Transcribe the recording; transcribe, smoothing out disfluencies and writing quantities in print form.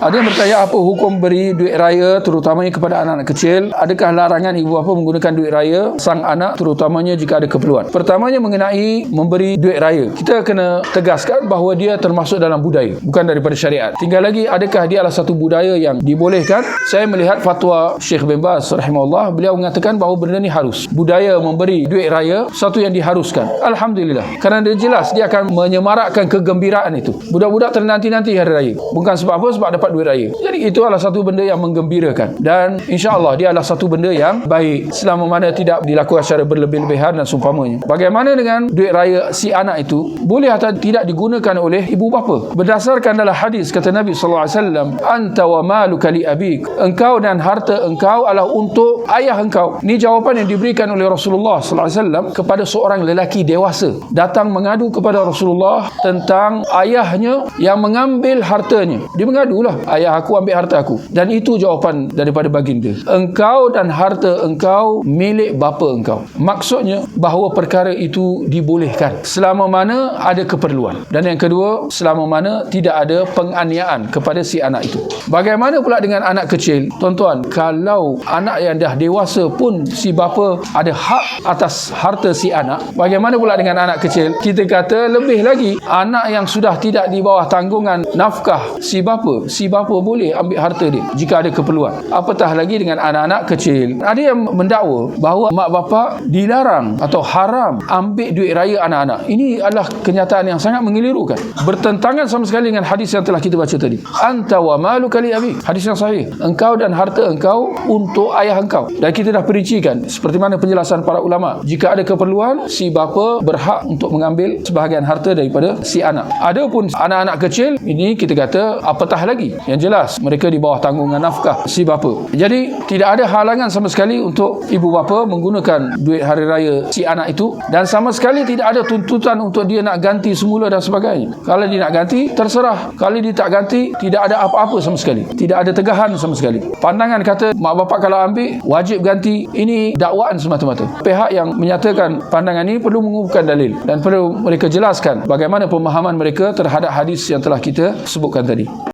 Ada yang bertanya apa hukum beri duit raya terutamanya kepada anak-anak kecil? Adakah larangan ibu bapa menggunakan duit raya sang anak terutamanya jika ada keperluan? Pertamanya mengenai memberi duit raya, kita kena tegaskan bahawa dia termasuk dalam budaya, bukan daripada syariat. Tinggal lagi, adakah dia adalah satu budaya yang dibolehkan? Saya melihat fatwa Syekh bin Baz rahimahullah, beliau mengatakan bahawa benda ni harus. Budaya memberi duit raya satu yang diharuskan. Alhamdulillah. Kerana dia jelas dia akan menyemarakkan kegembiraan itu. Budak-budak ternanti-nanti hari raya. Bukan sebab apa? Sebab dapat duit raya. Jadi itu adalah satu benda yang menggembirakan. Dan insya-Allah dia adalah satu benda yang baik selama mana tidak dilakukan secara berlebih-lebihan dan seumpamanya. Bagaimana dengan duit raya si anak itu? Boleh atau tidak digunakan oleh ibu bapa? Berdasarkan dalam hadis kata Nabi sallallahu alaihi wasallam, "Anta wa maluka li abik." Engkau dan harta engkau adalah untuk ayah engkau. Ini jawapan yang diberikan oleh Rasulullah sallallahu alaihi wasallam kepada seorang lelaki dewasa datang mengadu kepada Rasulullah tentang ayahnya yang mengambil hartanya. Dia mengadulah, ayah aku ambil harta aku. Dan itu jawapan daripada baginda. Engkau dan harta engkau milik bapa engkau. Maksudnya bahawa perkara itu dibolehkan selama mana ada keperluan. Dan yang kedua, selama mana tidak ada penganiayaan kepada si anak itu. Bagaimana pula dengan anak kecil? Tuan-tuan, kalau anak yang dah dewasa pun si bapa ada hak atas harta si anak, bagaimana pula dengan anak kecil? Kita kata lebih lagi, anak yang sudah tidak di bawah tanggungan nafkah si bapa boleh ambil harta dia jika ada keperluan. Apatah lagi dengan anak-anak kecil. Ada yang mendakwa bahawa mak bapak dilarang atau haram ambil duit raya anak-anak. Ini adalah kenyataan yang sangat mengelirukan, bertentangan sama sekali dengan hadis yang telah kita baca tadi. Anta wa maluka li abik. Hadis yang sahih. Engkau dan harta engkau untuk ayah engkau. Dan kita dah perincikan seperti mana penjelasan para ulama. Jika ada keperluan, si bapa berhak untuk mengambil sebahagian harta daripada si anak. Adapun anak-anak kecil, ini kita kata apatah lagi. Yang jelas mereka di bawah tanggungan nafkah si bapa. Jadi tidak ada halangan sama sekali untuk ibu bapa menggunakan duit hari raya si anak itu, dan sama sekali tidak ada tuntutan untuk dia nak ganti semula dan sebagainya. Kalau dia nak ganti, terserah. Kalau dia tak ganti, tidak ada apa-apa sama sekali. Tidak ada tegahan sama sekali. Pandangan kata mak bapak kalau ambil wajib ganti, ini dakwaan semata-mata. Pihak yang menyatakan pandangan ini perlu mengumpulkan dalil dan perlu mereka jelaskan bagaimana pemahaman mereka terhadap hadis yang telah kita sebutkan tadi.